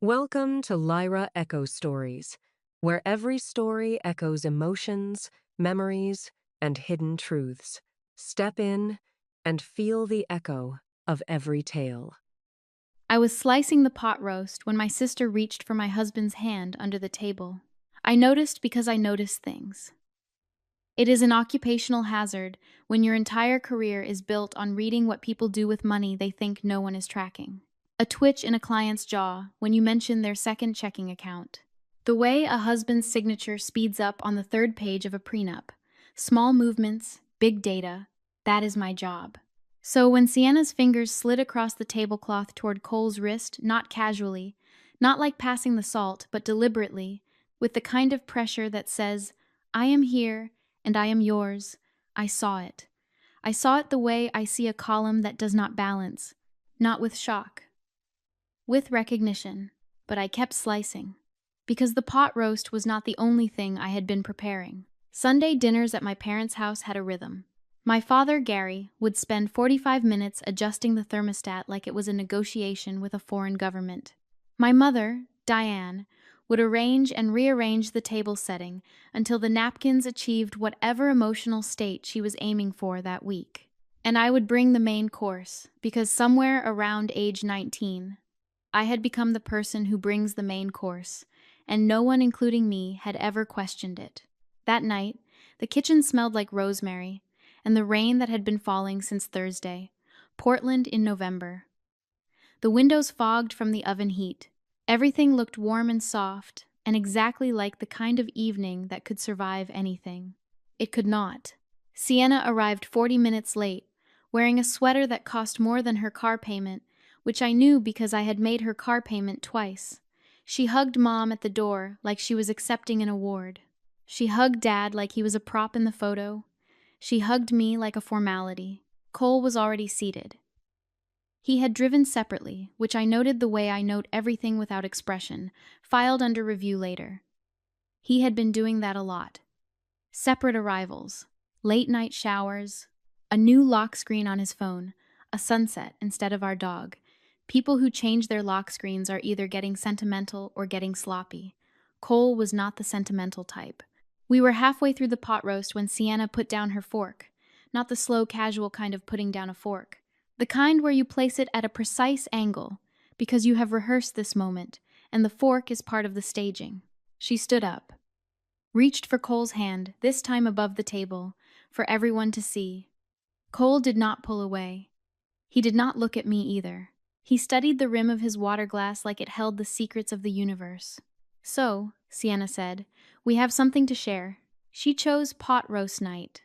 Welcome to Lyra Echo Stories, where every story echoes emotions, memories, and hidden truths. Step in and feel the echo of every tale. I was slicing the pot roast when my sister reached for my husband's hand under the table. I noticed because I noticed things. It is an occupational hazard when your entire career is built on reading what people do with money they think no one is tracking. A twitch in a client's jaw when you mention their second checking account. The way a husband's signature speeds up on the third page of a prenup. Small movements, big data, that is my job. So when Sienna's fingers slid across the tablecloth toward Cole's wrist, not casually, not like passing the salt, but deliberately, with the kind of pressure that says, I am here and I am yours, I saw it. I saw it the way I see a column that does not balance, not with shock, with recognition, but I kept slicing. Because the pot roast was not the only thing I had been preparing. Sunday dinners at my parents' house had a rhythm. My father, Gary, would spend 45 minutes adjusting the thermostat like it was a negotiation with a foreign government. My mother, Diane, would arrange and rearrange the table setting until the napkins achieved whatever emotional state she was aiming for that week. And I would bring the main course, because somewhere around age 19, I had become the person who brings the main course, and no one, including me, had ever questioned it. That night, the kitchen smelled like rosemary, and the rain that had been falling since Thursday, Portland in November. The windows fogged from the oven heat. Everything looked warm and soft, and exactly like the kind of evening that could survive anything. It could not. Sienna arrived 40 minutes late, wearing a sweater that cost more than her car payment, which I knew because I had made her car payment twice. She hugged Mom at the door like she was accepting an award. She hugged Dad like he was a prop in the photo. She hugged me like a formality. Cole was already seated. He had driven separately, which I noted the way I note everything without expression, filed under review later. He had been doing that a lot. Separate arrivals, late-night showers, a new lock screen on his phone, a sunset instead of our dog. People who change their lock screens are either getting sentimental or getting sloppy. Cole was not the sentimental type. We were halfway through the pot roast when Sienna put down her fork, not the slow, casual kind of putting down a fork. The kind where you place it at a precise angle, because you have rehearsed this moment, and the fork is part of the staging. She stood up, reached for Cole's hand, this time above the table, for everyone to see. Cole did not pull away. He did not look at me either. He studied the rim of his water glass like it held the secrets of the universe. So, Sienna said, we have something to share. She chose pot roast night.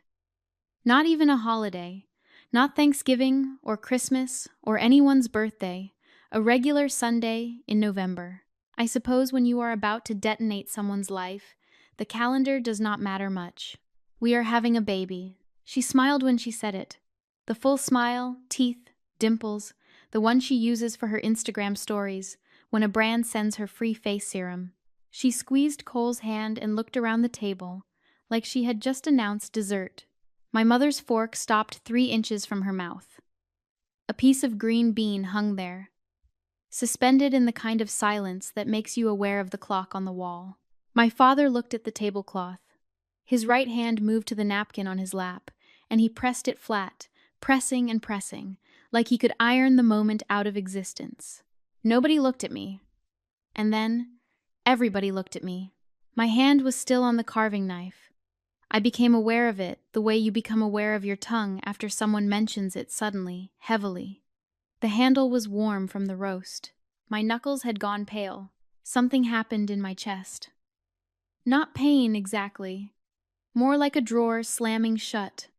Not even a holiday. Not Thanksgiving or Christmas or anyone's birthday, a regular Sunday in November. I suppose when you are about to detonate someone's life, the calendar does not matter much. We are having a baby. She smiled when she said it. The full smile, teeth, dimples, the one she uses for her Instagram stories when a brand sends her free face serum. She squeezed Cole's hand and looked around the table, like she had just announced dessert. My mother's fork stopped 3 inches from her mouth. A piece of green bean hung there, suspended in the kind of silence that makes you aware of the clock on the wall. My father looked at the tablecloth. His right hand moved to the napkin on his lap, and he pressed it flat, pressing and pressing, like he could iron the moment out of existence. Nobody looked at me. And then, everybody looked at me. My hand was still on the carving knife. I became aware of it the way you become aware of your tongue after someone mentions it suddenly, heavily. The handle was warm from the roast. My knuckles had gone pale. Something happened in my chest. Not pain, exactly. More like a drawer slamming shut,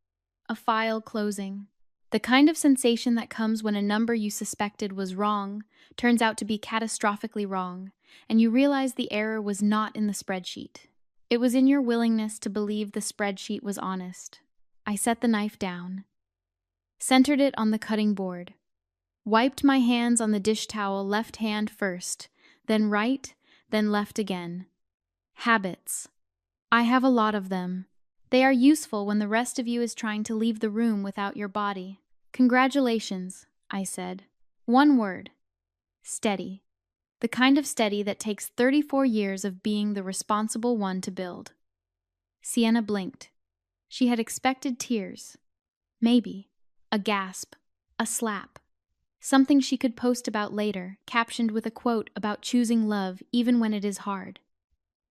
a file closing. The kind of sensation that comes when a number you suspected was wrong turns out to be catastrophically wrong, and you realize the error was not in the spreadsheet. It was in your willingness to believe the spreadsheet was honest. I set the knife down, centered it on the cutting board, wiped my hands on the dish towel, left hand first, then right, then left again. Habits. I have a lot of them. They are useful when the rest of you is trying to leave the room without your body. Congratulations, I said. One word. Steady. The kind of steady that takes 34 years of being the responsible one to build. Sienna blinked. She had expected tears. Maybe. A gasp. A slap. Something she could post about later, captioned with a quote about choosing love even when it is hard.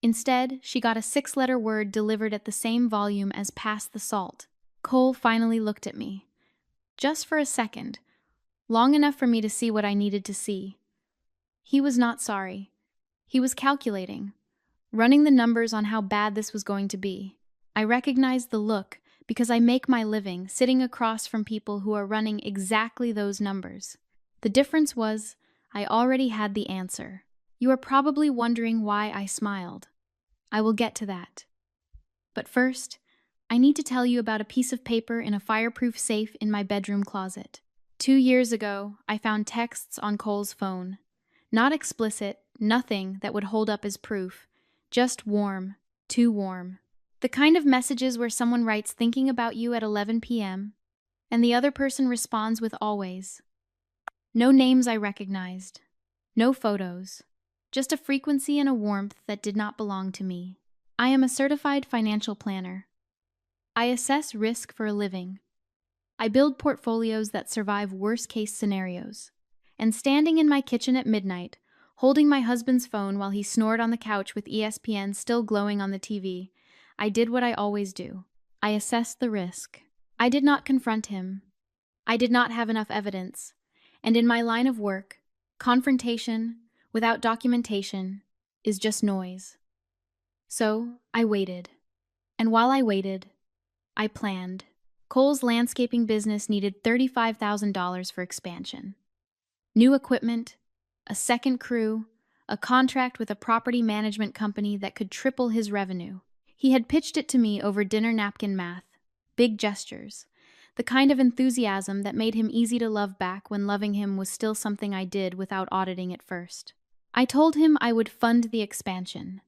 Instead, she got a 6-letter word delivered at the same volume as "pass the salt." Cole finally looked at me. Just for a second. Long enough for me to see what I needed to see. He was not sorry. He was calculating, running the numbers on how bad this was going to be. I recognized the look because I make my living sitting across from people who are running exactly those numbers. The difference was, I already had the answer. You are probably wondering why I smiled. I will get to that. But first, I need to tell you about a piece of paper in a fireproof safe in my bedroom closet. 2 years ago, I found texts on Cole's phone. Not explicit, nothing that would hold up as proof. Just warm, too warm. The kind of messages where someone writes thinking about you at 11 p.m., and the other person responds with always. No names I recognized. No photos. Just a frequency and a warmth that did not belong to me. I am a certified financial planner. I assess risk for a living. I build portfolios that survive worst-case scenarios. And standing in my kitchen at midnight, holding my husband's phone while he snored on the couch with ESPN still glowing on the TV, I did what I always do. I assessed the risk. I did not confront him. I did not have enough evidence. And in my line of work, confrontation, without documentation, is just noise. So, I waited. And while I waited, I planned. Cole's landscaping business needed $35,000 for expansion. New equipment, a second crew, a contract with a property management company that could triple his revenue. He had pitched it to me over dinner napkin math. Big gestures. The kind of enthusiasm that made him easy to love back when loving him was still something I did without auditing it first. I told him I would fund the expansion.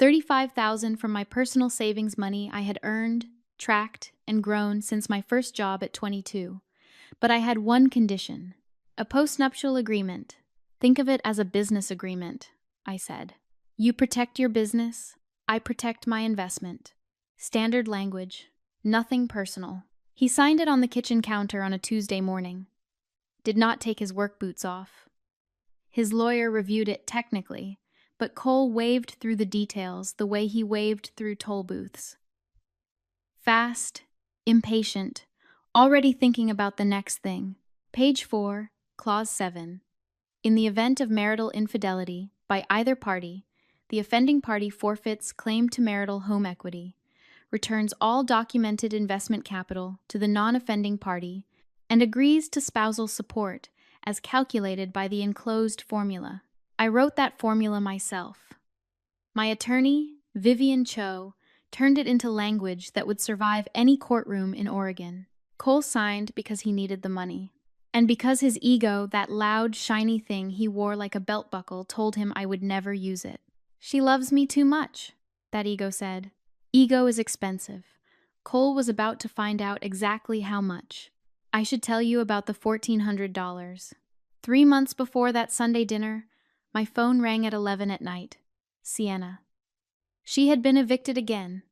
$35,000 from my personal savings money I had earned, tracked, and grown since my first job at 22. But I had one condition. A postnuptial agreement. Think of it as a business agreement, I said. You protect your business, I protect my investment. Standard language. Nothing personal. He signed it on the kitchen counter on a Tuesday morning. Did not take his work boots off. His lawyer reviewed it technically, but Cole waved through the details the way he waved through toll booths. Fast, impatient, already thinking about the next thing. Page 4, Clause 7. In the event of marital infidelity by either party, the offending party forfeits claim to marital home equity, returns all documented investment capital to the non-offending party, and agrees to spousal support as calculated by the enclosed formula. I wrote that formula myself. My attorney, Vivian Cho, turned it into language that would survive any courtroom in Oregon. Cole signed because he needed the money. And because his ego, that loud, shiny thing he wore like a belt buckle, told him I would never use it. She loves me too much, that ego said. Ego is expensive. Cole was about to find out exactly how much. I should tell you about the $1,400. 3 months before that Sunday dinner, my phone rang at 11 at night. Sienna. She had been evicted again.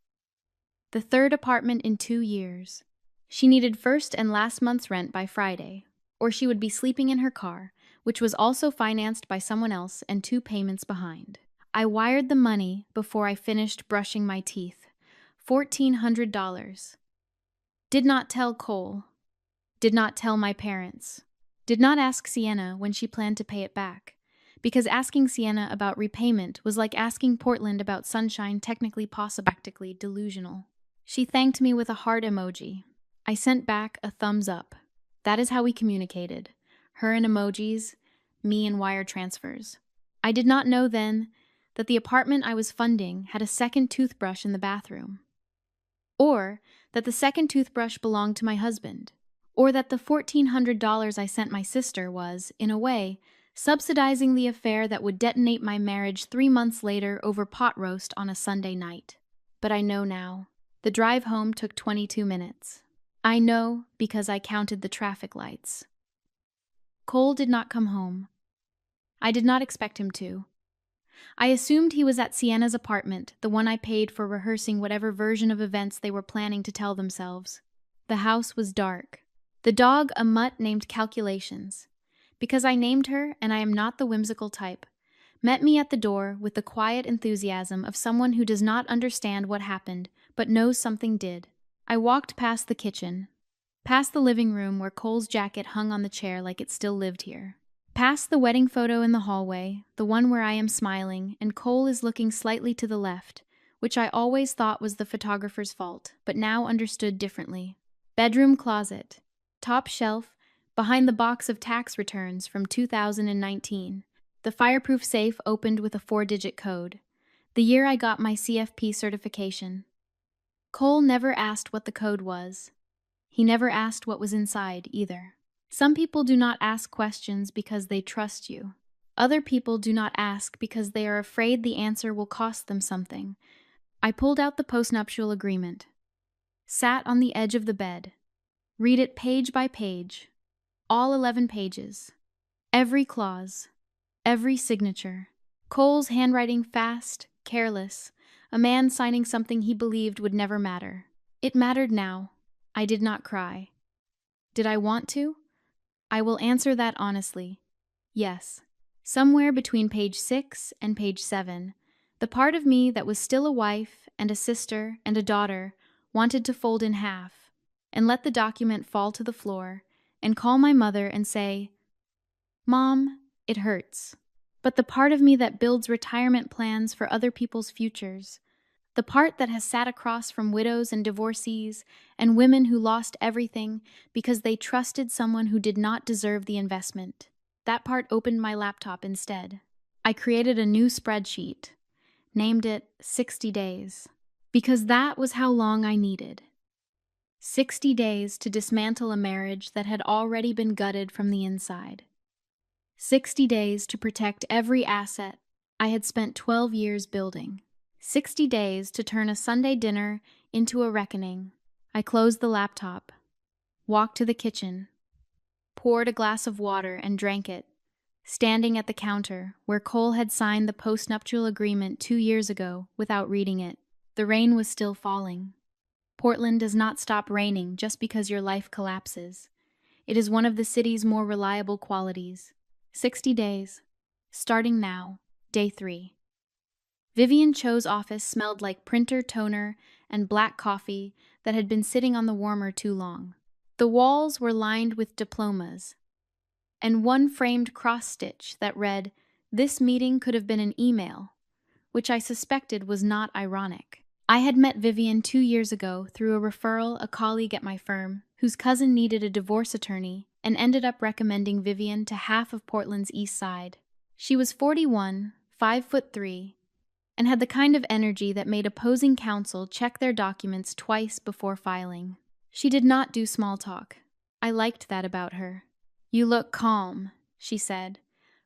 The third apartment in 2 years. She needed first and last month's rent by Friday, or she would be sleeping in her car, which was also financed by someone else and 2 payments behind. I wired the money before I finished brushing my teeth. $1,400. Did not tell Cole. Did not tell my parents. Did not ask Sienna when she planned to pay it back, because asking Sienna about repayment was like asking Portland about sunshine, technically possible, practically delusional. She thanked me with a heart emoji. I sent back a thumbs up. That is how we communicated. Her in emojis, me in wire transfers. I did not know then that the apartment I was funding had a second toothbrush in the bathroom. Or that the second toothbrush belonged to my husband. Or that the $1,400 I sent my sister was, in a way, subsidizing the affair that would detonate my marriage 3 months later over pot roast on a Sunday night. But I know now. The drive home took 22 minutes. I know because I counted the traffic lights. Cole did not come home. I did not expect him to. I assumed he was at Sienna's apartment, the one I paid for rehearsing whatever version of events they were planning to tell themselves. The house was dark. The dog, a mutt named Calculations, because I named her and I am not the whimsical type, met me at the door with the quiet enthusiasm of someone who does not understand what happened, but knows something did. I walked past the kitchen, past the living room where Cole's jacket hung on the chair like it still lived here, past the wedding photo in the hallway, the one where I am smiling and Cole is looking slightly to the left, which I always thought was the photographer's fault, but now understood differently. Bedroom closet, top shelf, behind the box of tax returns from 2019. The fireproof safe opened with a 4-digit code, the year I got my CFP certification. Cole never asked what the code was. He never asked what was inside, either. Some people do not ask questions because they trust you. Other people do not ask because they are afraid the answer will cost them something. I pulled out the postnuptial agreement, sat on the edge of the bed, read it page by page, all 11 pages, every clause, every signature. Cole's handwriting fast, careless, a man signing something he believed would never matter. It mattered now. I did not cry. Did I want to? I will answer that honestly. Yes. Somewhere between page 6 and page 7, the part of me that was still a wife and a sister and a daughter wanted to fold in half and let the document fall to the floor and call my mother and say, "Mom, it hurts." But the part of me that builds retirement plans for other people's futures, the part that has sat across from widows and divorcees and women who lost everything because they trusted someone who did not deserve the investment, that part opened my laptop instead. I created a new spreadsheet, named it 60 days, because that was how long I needed. 60 days to dismantle a marriage that had already been gutted from the inside. 60 days to protect every asset I had spent 12 years building. 60 days to turn a Sunday dinner into a reckoning. I closed the laptop, walked to the kitchen, poured a glass of water and drank it, standing at the counter where Cole had signed the postnuptial agreement 2 years ago without reading it. The rain was still falling. Portland does not stop raining just because your life collapses. It is one of the city's more reliable qualities. 60 days. Starting now. Day 3. Vivian Cho's office smelled like printer, toner, and black coffee that had been sitting on the warmer too long. The walls were lined with diplomas, and one framed cross-stitch that read, "This meeting could have been an email," which I suspected was not ironic. I had met Vivian 2 years ago through a referral a colleague at my firm, whose cousin needed a divorce attorney, and ended up recommending Vivian to half of Portland's East Side. She was 41, 5'3", and had the kind of energy that made opposing counsel check their documents twice before filing. She did not do small talk. I liked that about her. "You look calm," she said,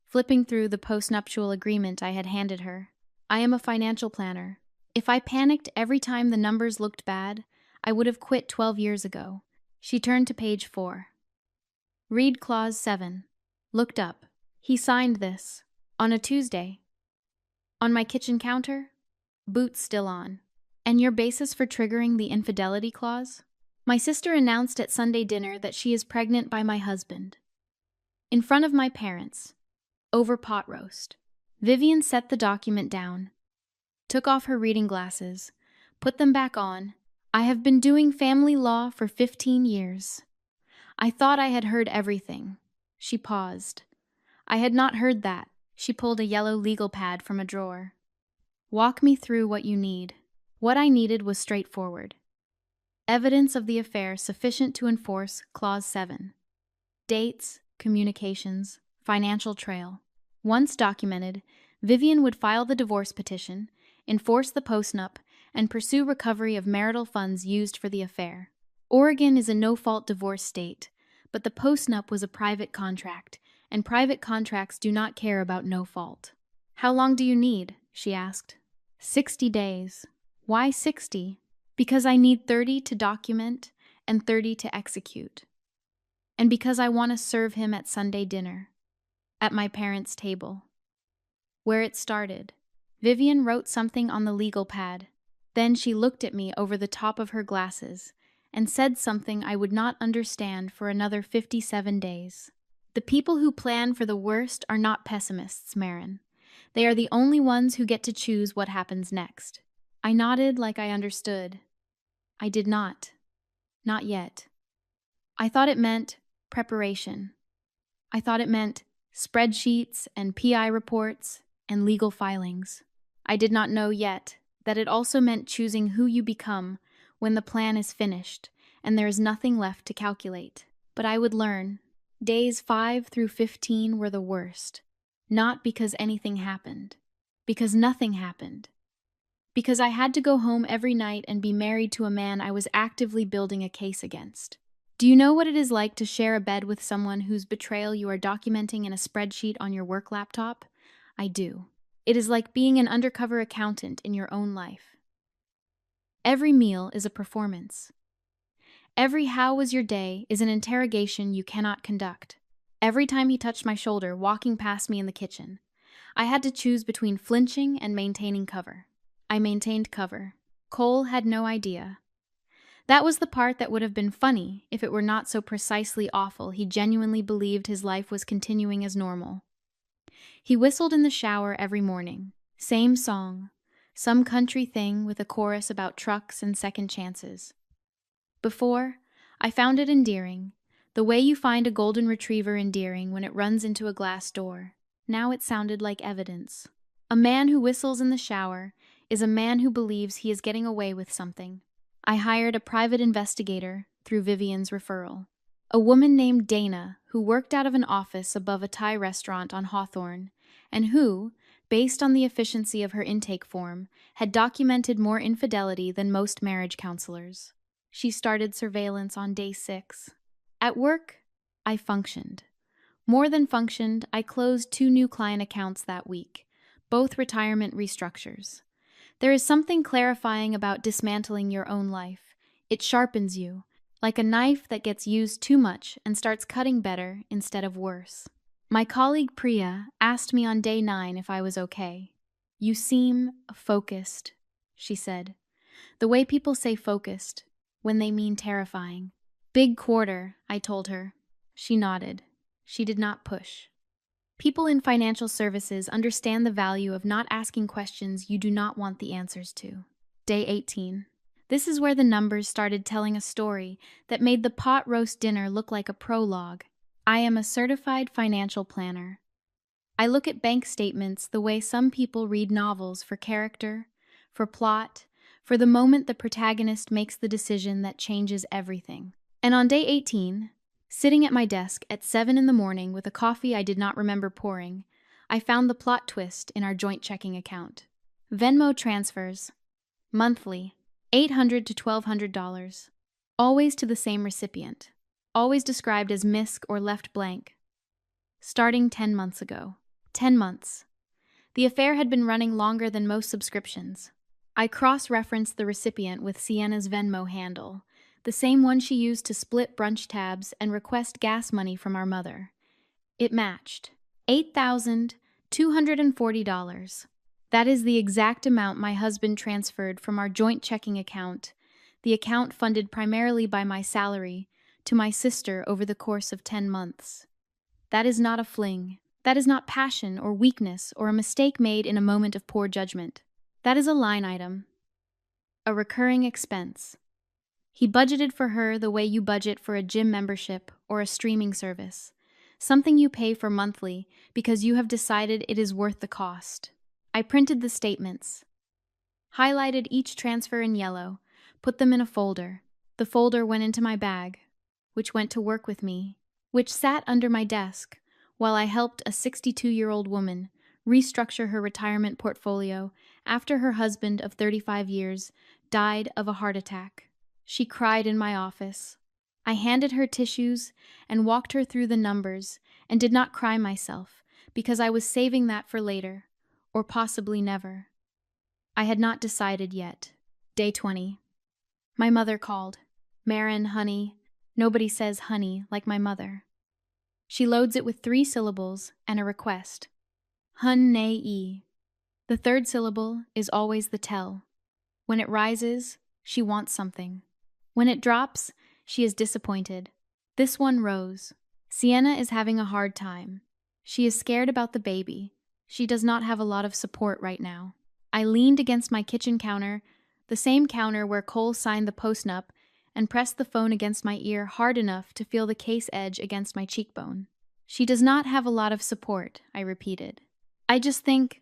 flipping through the postnuptial agreement I had handed her. "I am a financial planner. If I panicked every time the numbers looked bad, I would have quit 12 years ago." She turned to page 4. Read clause 7. Looked up. "He signed this. On a Tuesday. On my kitchen counter. Boots still on. And your basis for triggering the infidelity clause?" My sister announced at Sunday dinner that she is pregnant by my husband. In front of my parents. Over pot roast. Vivian set the document down, took off her reading glasses, put them back on. "I have been doing family law for 15 years. I thought I had heard everything." She paused. "I had not heard that." She pulled a yellow legal pad from a drawer. "Walk me through what you need." What I needed was straightforward. Evidence of the affair sufficient to enforce Clause 7. Dates, communications, financial trail. Once documented, Vivian would file the divorce petition, enforce the postnup, and pursue recovery of marital funds used for the affair. Oregon is a no-fault divorce state, but the postnup was a private contract, and private contracts do not care about no fault. "How long do you need?" she asked. 60 days. Why 60? Because I need 30 to document and 30 to execute. And because I want to serve him at Sunday dinner, at my parents' table. where it started. Vivian wrote something on the legal pad. Then she looked at me over the top of her glasses and said something I would not understand for another 57 days. The people who plan for the worst are not pessimists, Marin. They are the only ones who get to choose what happens next. I nodded like I understood. I did not. Not yet. I thought it meant preparation. I thought it meant spreadsheets and PI reports and legal filings. I did not know yet that it also meant choosing who you become when the plan is finished and there is nothing left to calculate. But I would learn. Days 5 through 15 were the worst. Not because anything happened. Because nothing happened. Because I had to go home every night and be married to a man I was actively building a case against. Do you know what it is like to share a bed with someone whose betrayal you are documenting in a spreadsheet on your work laptop? I do. It is like being an undercover accountant in your own life. Every meal is a performance. Every "how was your day" is an interrogation you cannot conduct. Every time he touched my shoulder walking past me in the kitchen, I had to choose between flinching and maintaining cover. I maintained cover. Cole had no idea. That was the part that would have been funny if it were not so precisely awful. He genuinely believed his life was continuing as normal. He whistled in the shower every morning. Same song. Some country thing with a chorus about trucks and second chances. Before, I found it endearing, the way you find a golden retriever endearing when it runs into a glass door. Now it sounded like evidence. A man who whistles in the shower is a man who believes he is getting away with something. I hired a private investigator through Vivian's referral. A woman named Dana who worked out of an office above a Thai restaurant on Hawthorne and who, based on the efficiency of her intake form, had documented more infidelity than most marriage counselors. She started surveillance on day 6. At work, I functioned. More than functioned, I closed 2 new client accounts that week, both retirement restructures. There is something clarifying about dismantling your own life. It sharpens you, like a knife that gets used too much and starts cutting better instead of worse. My colleague Priya asked me on day 9 if I was okay. "You seem focused," she said. The way people say focused, when they mean terrifying. "Big quarter," I told her. She nodded. She did not push. People in financial services understand the value of not asking questions you do not want the answers to. Day 18. This is where the numbers started telling a story that made the pot roast dinner look like a prologue. I am a certified financial planner. I look at bank statements the way some people read novels for character, for plot, for the moment the protagonist makes the decision that changes everything. And on day 18, sitting at my desk at 7 in the morning with a coffee I did not remember pouring, I found the plot twist in our joint checking account. Venmo transfers, monthly, $800 to $1,200, always to the same recipient, always described as misc or left blank. Starting 10 months ago. 10 months. The affair had been running longer than most subscriptions. I cross-referenced the recipient with Sienna's Venmo handle, the same one she used to split brunch tabs and request gas money from our mother. It matched. $8,240. That is the exact amount my husband transferred from our joint checking account, the account funded primarily by my salary, to my sister over the course of 10 months. That is not a fling. That is not passion or weakness or a mistake made in a moment of poor judgment. That is a line item. A recurring expense. He budgeted for her the way you budget for a gym membership or a streaming service, something you pay for monthly because you have decided it is worth the cost. I printed the statements, highlighted each transfer in yellow, put them in a folder. The folder went into my bag, which went to work with me, which sat under my desk while I helped a 62-year-old woman restructure her retirement portfolio after her husband of 35 years died of a heart attack. She cried in my office. I handed her tissues and walked her through the numbers and did not cry myself because I was saving that for later, or possibly never. I had not decided yet. Day 20. My mother called. "Marin, honey." Nobody says honey like my mother. She loads it with 3 syllables and a request. Hun-ne-e. The third syllable is always the tell. When it rises, she wants something. When it drops, she is disappointed. This one rose. Sienna is having a hard time. She is scared about the baby. She does not have a lot of support right now. I leaned against my kitchen counter, the same counter where Cole signed the postnup, and pressed the phone against my ear hard enough to feel the case edge against my cheekbone. She does not have a lot of support, I repeated. I just think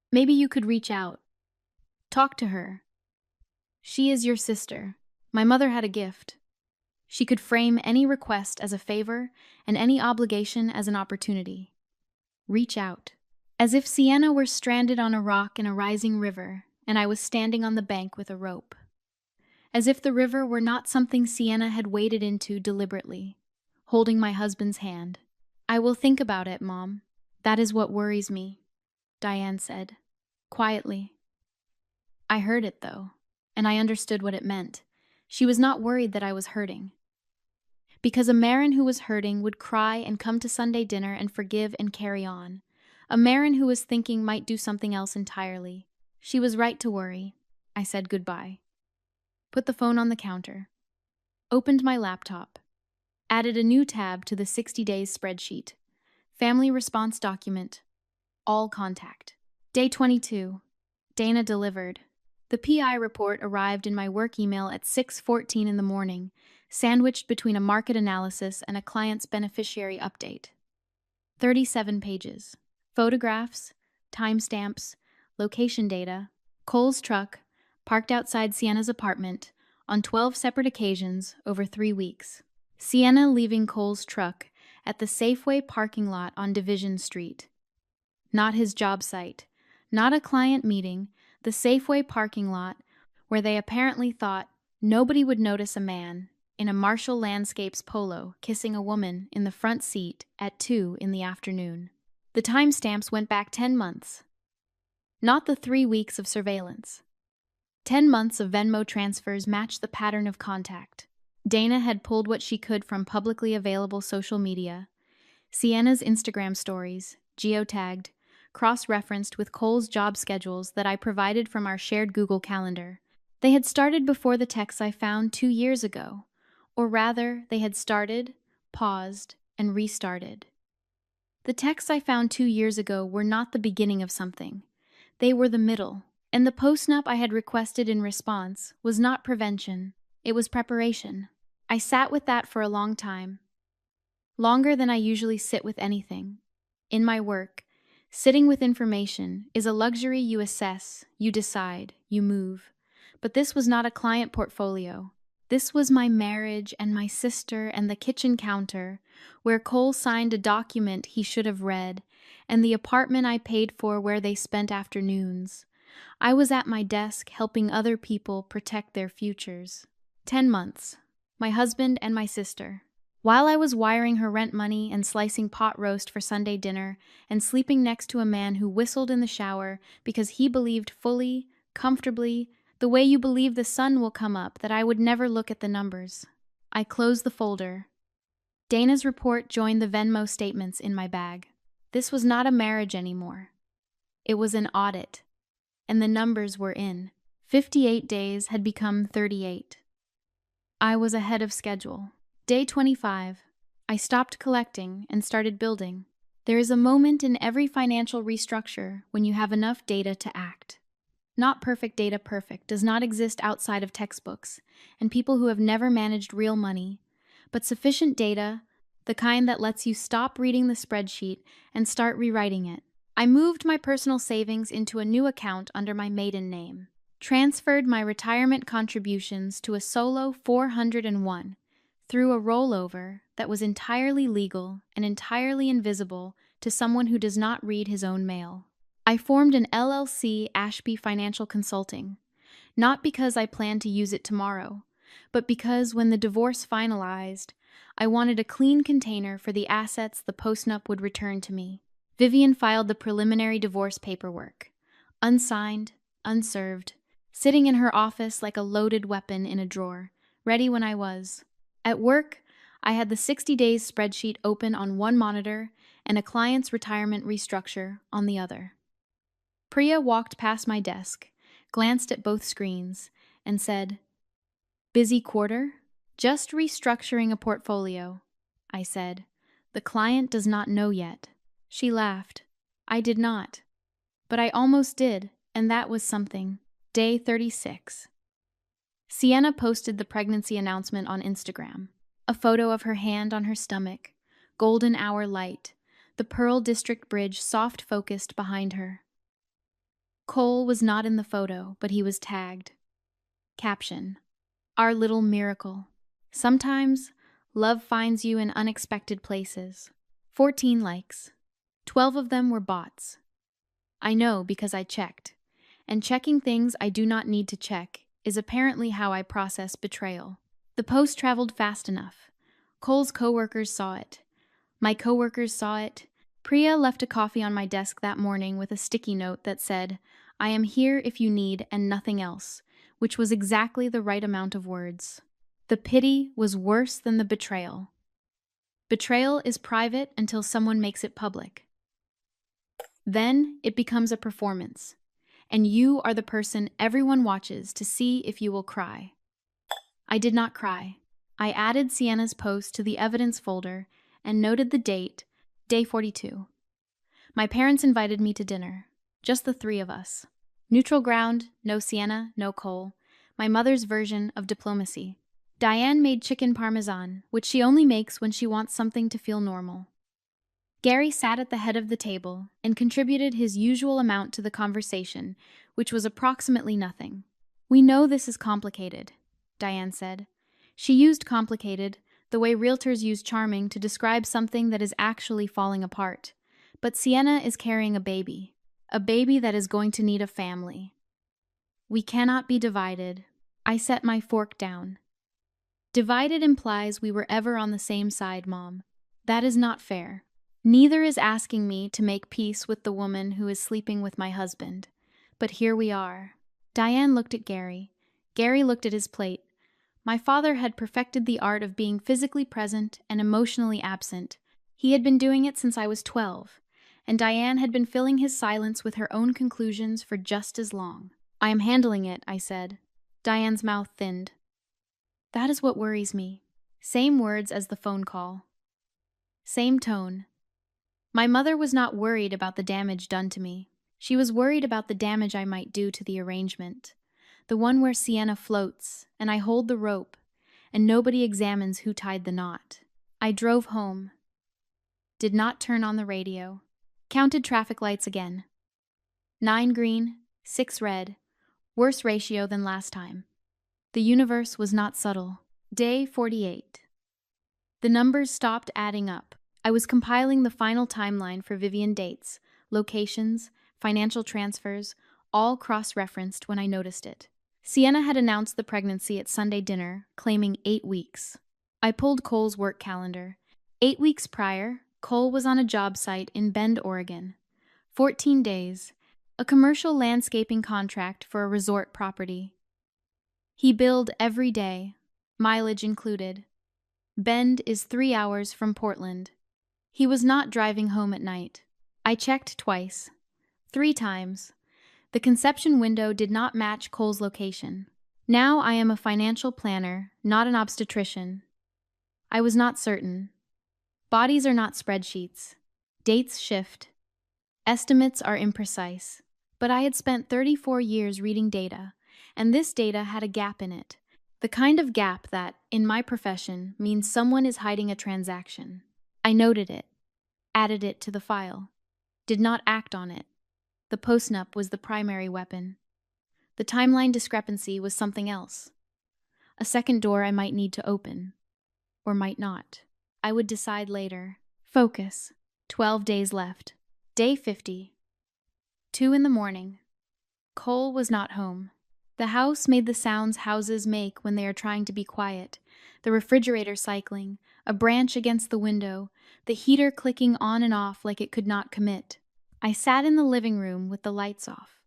maybe you could reach out. Talk to her. She is your sister. My mother had a gift. She could frame any request as a favor and any obligation as an opportunity. Reach out. As if Sienna were stranded on a rock in a rising river, and I was standing on the bank with a rope. As if the river were not something Sienna had waded into deliberately, holding my husband's hand. I will think about it, Mom. That is what worries me, Diane said, quietly. I heard it, though, and I understood what it meant. She was not worried that I was hurting. Because a Marin who was hurting would cry and come to Sunday dinner and forgive and carry on. A Marin who was thinking might do something else entirely. She was right to worry. I said goodbye. Put the phone on the counter. Opened my laptop. Added a new tab to the 60 days spreadsheet. Family response document. All contact. Day 22. Dana delivered. The PI report arrived in my work email at 6:14 in the morning, sandwiched between a market analysis and a client's beneficiary update. 37 pages. Photographs, timestamps, location data, Cole's truck, parked outside Sienna's apartment, on 12 separate occasions over 3 weeks. Sienna leaving Cole's truck at the Safeway parking lot on Division Street. Not his job site, not a client meeting, the Safeway parking lot where they apparently thought nobody would notice a man in a Marshall Landscapes polo kissing a woman in the front seat at 2 in the afternoon. The timestamps went back 10 months. Not the 3 weeks of surveillance. 10 months of Venmo transfers matched the pattern of contact. Dana had pulled what she could from publicly available social media. Sienna's Instagram stories, geotagged, cross-referenced with Cole's job schedules that I provided from our shared Google Calendar. They had started before the texts I found 2 years ago. Or rather, they had started, paused, and restarted. The texts I found 2 years ago were not the beginning of something. They were the middle. And the postnup I had requested in response was not prevention, it was preparation. I sat with that for a long time. Longer than I usually sit with anything. In my work, sitting with information is a luxury you assess, you decide, you move. But this was not a client portfolio. This was my marriage and my sister and the kitchen counter, where Cole signed a document he should have read, and the apartment I paid for where they spent afternoons. I was at my desk helping other people protect their futures. 10 months. My husband and my sister. While I was wiring her rent money and slicing pot roast for Sunday dinner and sleeping next to a man who whistled in the shower because he believed fully, comfortably, the way you believe the sun will come up, that I would never look at the numbers. I closed the folder. Dana's report joined the Venmo statements in my bag. This was not a marriage anymore. It was an audit. And the numbers were in. 58 days had become 38. I was ahead of schedule. Day 25. I stopped collecting and started building. There is a moment in every financial restructure when you have enough data to act. Not perfect data does not exist outside of textbooks and people who have never managed real money, but sufficient data, the kind that lets you stop reading the spreadsheet and start rewriting it. I moved my personal savings into a new account under my maiden name, transferred my retirement contributions to a solo 401 through a rollover that was entirely legal and entirely invisible to someone who does not read his own mail. I formed an LLC Ashby Financial Consulting, not because I planned to use it tomorrow, but because when the divorce finalized, I wanted a clean container for the assets the postnup would return to me. Vivian filed the preliminary divorce paperwork, unsigned, unserved, sitting in her office like a loaded weapon in a drawer, ready when I was. At work, I had the 60 days spreadsheet open on one monitor and a client's retirement restructure on the other. Priya walked past my desk, glanced at both screens, and said, "Busy quarter? Just restructuring a portfolio," I said. "The client does not know yet." She laughed. I did not. But I almost did, and that was something. Day 36. Sienna posted the pregnancy announcement on Instagram. A photo of her hand on her stomach, golden hour light, the Pearl District Bridge soft focused behind her. Cole was not in the photo, but he was tagged. Caption: Our little miracle. Sometimes, love finds you in unexpected places. 14 likes. 12 of them were bots. I know because I checked. And checking things I do not need to check is apparently how I process betrayal. The post traveled fast enough. Cole's coworkers saw it. My coworkers saw it. Priya left a coffee on my desk that morning with a sticky note that said, "I am here if you need and nothing else," which was exactly the right amount of words. The pity was worse than the betrayal. Betrayal is private until someone makes it public. Then it becomes a performance, and you are the person everyone watches to see if you will cry. I did not cry. I added Sienna's post to the evidence folder and noted the date, day 42. My parents invited me to dinner, just the three of us. Neutral ground, no Sienna, no Cole, my mother's version of diplomacy. Diane made chicken parmesan, which she only makes when she wants something to feel normal. Gary sat at the head of the table and contributed his usual amount to the conversation, which was approximately nothing. "We know this is complicated," Diane said. She used complicated, the way realtors use charming to describe something that is actually falling apart. But Sienna is carrying a baby that is going to need a family. We cannot be divided. I set my fork down. Divided implies we were ever on the same side, Mom. That is not fair. Neither is asking me to make peace with the woman who is sleeping with my husband. But here we are. Diane looked at Gary. Gary looked at his plate. My father had perfected the art of being physically present and emotionally absent. He had been doing it since I was 12, and Diane had been filling his silence with her own conclusions for just as long. "I am handling it," I said. Diane's mouth thinned. "That is what worries me." Same words as the phone call. Same tone. My mother was not worried about the damage done to me. She was worried about the damage I might do to the arrangement. The one where Sienna floats, and I hold the rope, and nobody examines who tied the knot. I drove home. Did not turn on the radio. Counted traffic lights again. 9 green, 6 red. Worse ratio than last time. The universe was not subtle. Day 48. The numbers stopped adding up. I was compiling the final timeline for Vivian dates, locations, financial transfers, all cross-referenced when I noticed it. Sienna had announced the pregnancy at Sunday dinner, claiming 8 weeks. I pulled Cole's work calendar. 8 weeks prior, Cole was on a job site in Bend, Oregon. 14 days, a commercial landscaping contract for a resort property. He billed every day, mileage included. Bend is 3 hours from Portland. He was not driving home at night. I checked twice. 3 times. The conception window did not match Cole's location. Now I am a financial planner, not an obstetrician. I was not certain. Bodies are not spreadsheets. Dates shift. Estimates are imprecise. But I had spent 34 years reading data, and this data had a gap in it. The kind of gap that, in my profession, means someone is hiding a transaction. I noted it, added it to the file, did not act on it. The postnup was the primary weapon. The timeline discrepancy was something else. A second door I might need to open, or might not. I would decide later. Focus. 12 days left. Day 50. 2 in the morning. Cole was not home. The house made the sounds houses make when they are trying to be quiet. The refrigerator cycling, a branch against the window, the heater clicking on and off like it could not commit. I sat in the living room with the lights off.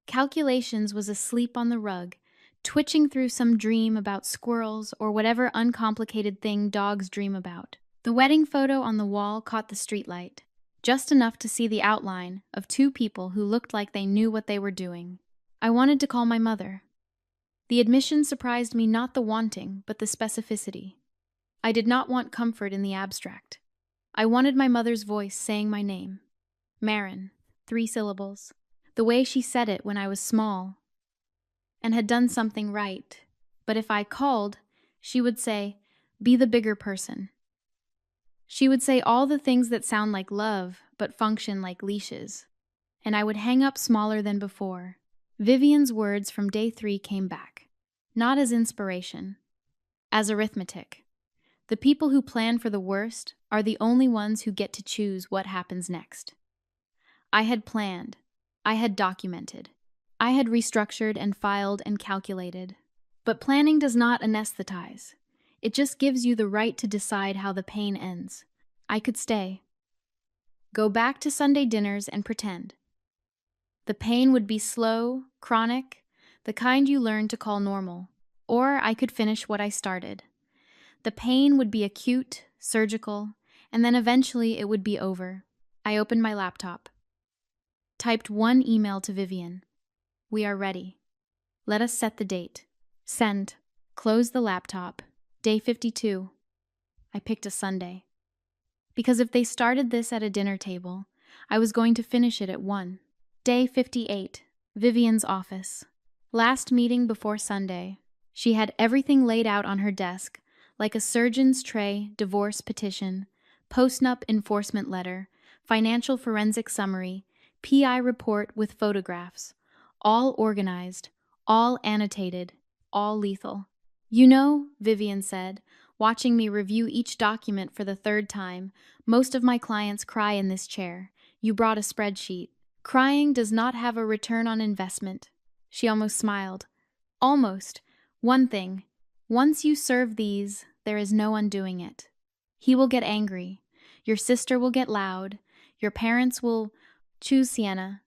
Calculations was asleep on the rug, twitching through some dream about squirrels or whatever uncomplicated thing dogs dream about. The wedding photo on the wall caught the streetlight, just enough to see the outline of two people who looked like they knew what they were doing. I wanted to call my mother. The admission surprised me, not the wanting, but the specificity. I did not want comfort in the abstract. I wanted my mother's voice saying my name. Marin, 3 syllables. The way she said it when I was small and had done something right. But if I called, she would say, "Be the bigger person." She would say all the things that sound like love, but function like leashes. And I would hang up smaller than before. Vivian's words from day 3 came back. Not as inspiration, as arithmetic. The people who plan for the worst are the only ones who get to choose what happens next. I had planned. I had documented. I had restructured and filed and calculated. But planning does not anesthetize. It just gives you the right to decide how the pain ends. I could stay. Go back to Sunday dinners and pretend. The pain would be slow, chronic, the kind you learn to call normal. Or I could finish what I started. The pain would be acute, surgical, and then eventually it would be over. I opened my laptop. Typed one email to Vivian. "We are ready. Let us set the date." Send. Close the laptop. Day 52. I picked a Sunday. Because if they started this at a dinner table, I was going to finish it at 1. Day 58. Vivian's office. Last meeting before Sunday. She had everything laid out on her desk, like a surgeon's tray, divorce petition, post-nup enforcement letter, financial forensic summary, PI report with photographs, all organized, all annotated, all lethal. "You know," Vivian said, watching me review each document for the 3rd time, "most of my clients cry in this chair. You brought a spreadsheet. Crying does not have a return on investment." She almost smiled. "Almost. One thing. Once you serve these, there is no undoing it. He will get angry. Your sister will get loud. Your parents will choose Sienna."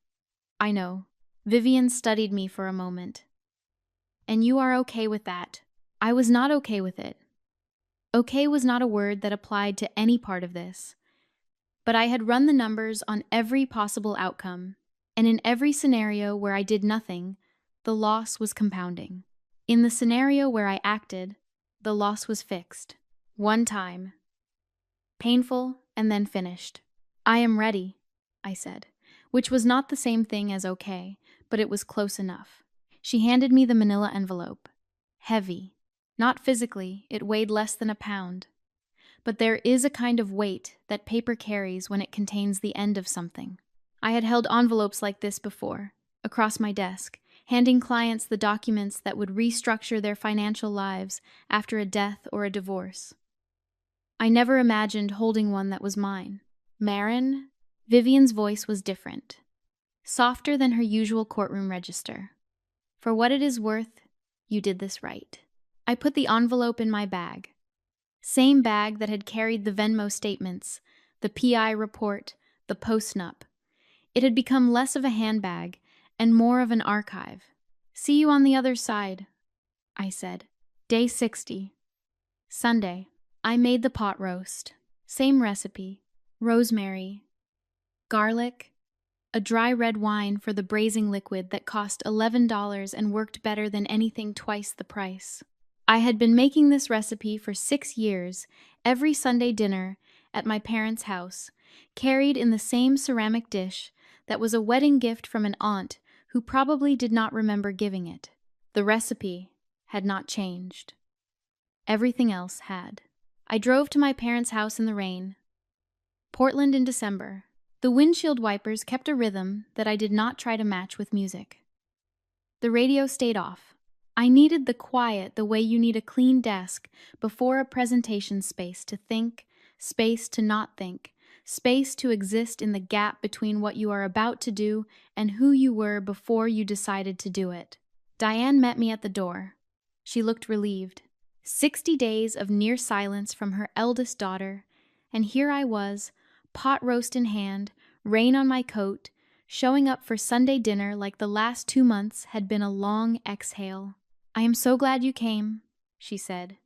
I know. Vivian studied me for a moment. "And you are okay with that." I was not okay with it. Okay was not a word that applied to any part of this. But I had run the numbers on every possible outcome, and in every scenario where I did nothing, the loss was compounding. In the scenario where I acted, the loss was fixed. One time. Painful and then finished. "I am ready," I said, which was not the same thing as okay, but it was close enough. She handed me the manila envelope. Heavy. Not physically, it weighed less than a pound. But there is a kind of weight that paper carries when it contains the end of something. I had held envelopes like this before, across my desk, handing clients the documents that would restructure their financial lives after a death or a divorce. I never imagined holding one that was mine. "Marin?" Vivian's voice was different, softer than her usual courtroom register. "For what it is worth, you did this right." I put the envelope in my bag. Same bag that had carried the Venmo statements, the PI report, the post-nup. It had become less of a handbag and more of an archive. "See you on the other side," I said. Day 60. Sunday. I made the pot roast. Same recipe. Rosemary, garlic, a dry red wine for the braising liquid that cost $11 and worked better than anything twice the price. I had been making this recipe for 6 years, every Sunday dinner at my parents' house, carried in the same ceramic dish that was a wedding gift from an aunt who probably did not remember giving it. The recipe had not changed. Everything else had. I drove to my parents' house in the rain. Portland in December. The windshield wipers kept a rhythm that I did not try to match with music. The radio stayed off. I needed the quiet the way you need a clean desk before a presentation, space to think, space to not think, space to exist in the gap between what you are about to do and who you were before you decided to do it. Diane met me at the door. She looked relieved. 60 days of near silence from her eldest daughter, and here I was, pot roast in hand, rain on my coat, showing up for Sunday dinner like the last 2 months had been a long exhale. "I am so glad you came," she said.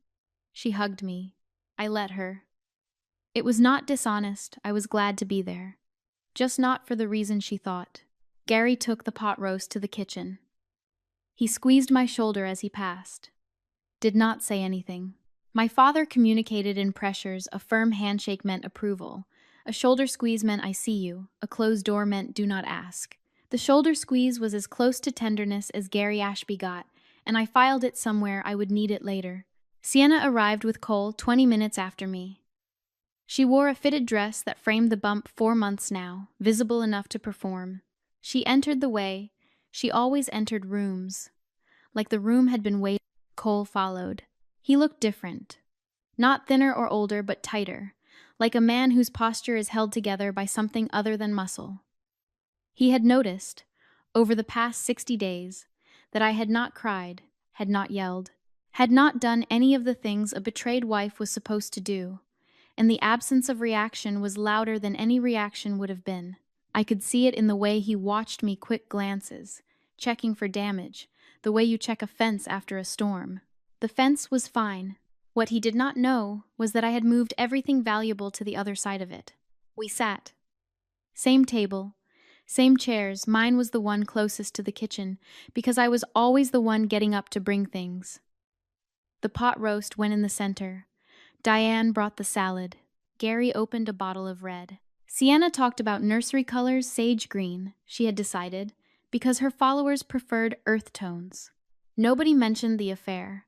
She hugged me. I let her. It was not dishonest, I was glad to be there. Just not for the reason she thought. Gary took the pot roast to the kitchen. He squeezed my shoulder as he passed. Did not say anything. My father communicated in pressures. A firm handshake meant approval. A shoulder squeeze meant I see you. A closed door meant do not ask. The shoulder squeeze was as close to tenderness as Gary Ashby got, and I filed it somewhere I would need it later. Sienna arrived with Cole 20 minutes after me. She wore a fitted dress that framed the bump 4 months now, visible enough to perform. She entered the way. She always entered rooms. Like the room had been waiting. Cole followed. He looked different. Not thinner or older, but tighter, like a man whose posture is held together by something other than muscle. He had noticed, over the past 60 days, that I had not cried, had not yelled, had not done any of the things a betrayed wife was supposed to do, and the absence of reaction was louder than any reaction would have been. I could see it in the way he watched me, quick glances, checking for damage, the way you check a fence after a storm. The fence was fine. What he did not know was that I had moved everything valuable to the other side of it. We sat. Same table, same chairs. Mine was the one closest to the kitchen, because I was always the one getting up to bring things. The pot roast went in the center. Diane brought the salad. Gary opened a bottle of red. Sienna talked about nursery colors, sage green, she had decided, because her followers preferred earth tones. Nobody mentioned the affair.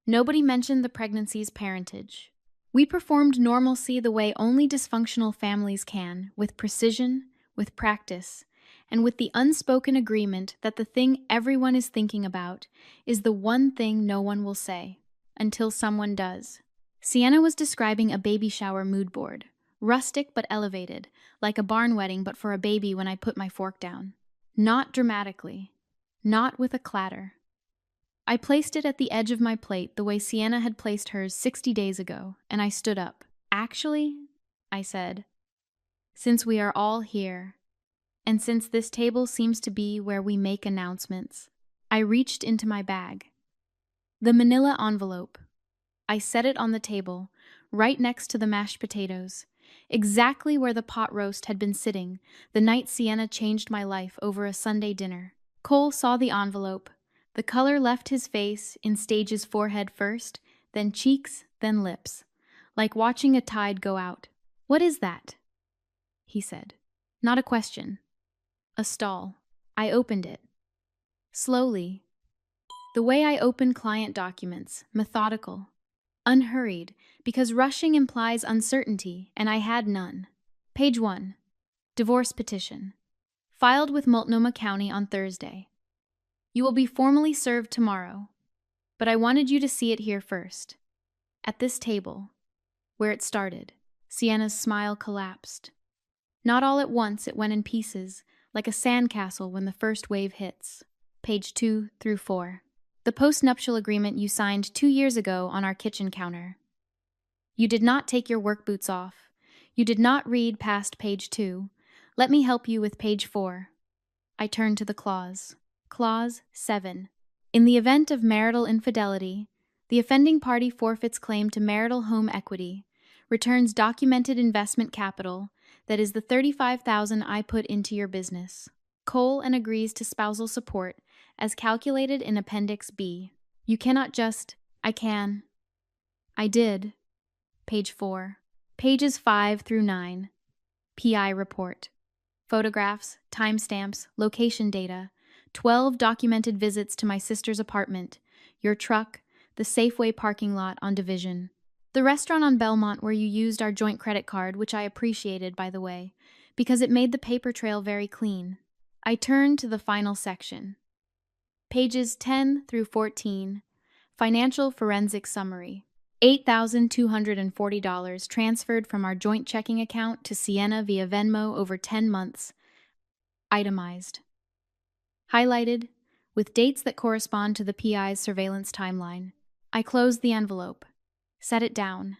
Nobody mentioned the pregnancy's parentage. We performed normalcy the way only dysfunctional families can, with precision, with practice, and with the unspoken agreement that the thing everyone is thinking about is the one thing no one will say, until someone does. Sienna was describing a baby shower mood board, rustic but elevated, like a barn wedding but for a baby when I put my fork down. Not dramatically, not with a clatter. I placed it at the edge of my plate the way Sienna had placed hers 60 days ago, and I stood up. Actually, I said, since we are all here, and since this table seems to be where we make announcements, I reached into my bag. The manila envelope. I set it on the table, right next to the mashed potatoes, exactly where the pot roast had been sitting the night Sienna changed my life over a Sunday dinner. Cole saw the envelope. The color left his face in stages: forehead first, then cheeks, then lips, like watching a tide go out. "What is that?" he said. Not a question. A stall. I opened it. Slowly. The way I open client documents, methodical, unhurried, because rushing implies uncertainty, and I had none. Page 1. Divorce petition. Filed with Multnomah County on Thursday. You will be formally served tomorrow, but I wanted you to see it here first. At this table, where it started, Sienna's smile collapsed. Not all at once, it went in pieces, like a sandcastle when the first wave hits. Page 2 through 4. The post-nuptial agreement you signed 2 years ago on our kitchen counter. You did not take your work boots off. You did not read past page 2. Let me help you with page 4. I turned to the clause. Clause 7. In the event of marital infidelity, the offending party forfeits claim to marital home equity, returns documented investment capital, that is the $35,000 I put into your business. Cole, and agrees to spousal support as calculated in Appendix B. You cannot just, I can. I did. Page 4. Pages 5 through 9. PI report. Photographs, timestamps, location data, 12 documented visits to my sister's apartment, your truck, the Safeway parking lot on Division, the restaurant on Belmont where you used our joint credit card, which I appreciated, by the way, because it made the paper trail very clean. I turned to the final section. Pages 10 through 14. Financial forensic summary. $8,240 transferred from our joint checking account to Sienna via Venmo over 10 months. Itemized. Highlighted, with dates that correspond to the PI's surveillance timeline. I closed the envelope, set it down,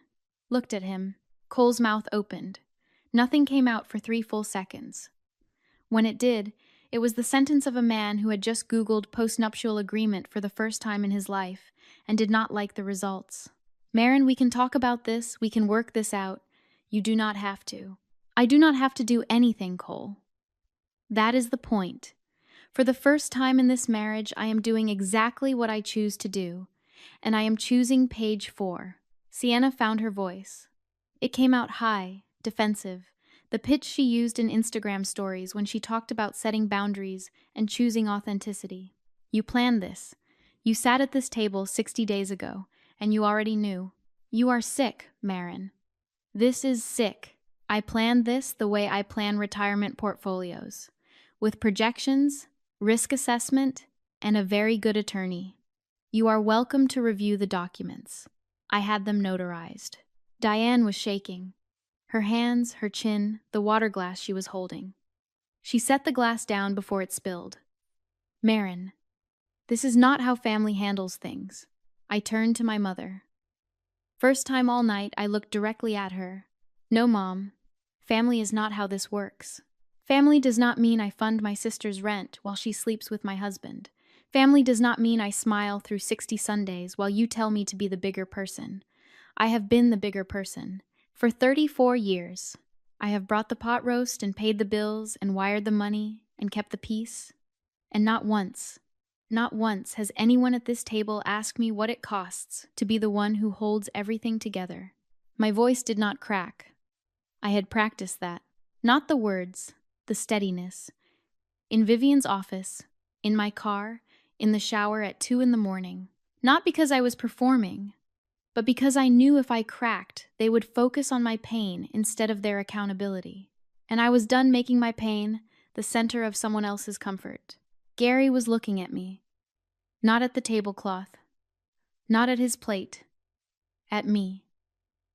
looked at him. Cole's mouth opened. Nothing came out for 3 full seconds. When it did, it was the sentence of a man who had just Googled postnuptial agreement for the first time in his life and did not like the results. Marin, we can talk about this, we can work this out. You do not have to. I do not have to do anything, Cole. That is the point. For the first time in this marriage, I am doing exactly what I choose to do, and I am choosing page 4. Sienna found her voice. It came out high, defensive, the pitch she used in Instagram stories when she talked about setting boundaries and choosing authenticity. You planned this. You sat at this table 60 days ago, and you already knew. You are sick, Marin. This is sick. I planned this the way I plan retirement portfolios, with projections, risk assessment, and a very good attorney. You are welcome to review the documents. I had them notarized. Diane was shaking. Her hands, her chin, the water glass she was holding. She set the glass down before it spilled. Marin, this is not how family handles things. I turned to my mother. First time all night, I looked directly at her. No, Mom. Family is not how this works. Family does not mean I fund my sister's rent while she sleeps with my husband. Family does not mean I smile through 60 Sundays while you tell me to be the bigger person. I have been the bigger person. For 34 years. I have brought the pot roast and paid the bills and wired the money and kept the peace. And not once has anyone at this table asked me what it costs to be the one who holds everything together. My voice did not crack. I had practiced that. Not the words, the steadiness. In Vivian's office, in my car, in the shower at 2 in the morning. Not because I was performing, but because I knew if I cracked, they would focus on my pain instead of their accountability. And I was done making my pain the center of someone else's comfort. Gary was looking at me. Not at the tablecloth. Not at his plate. At me.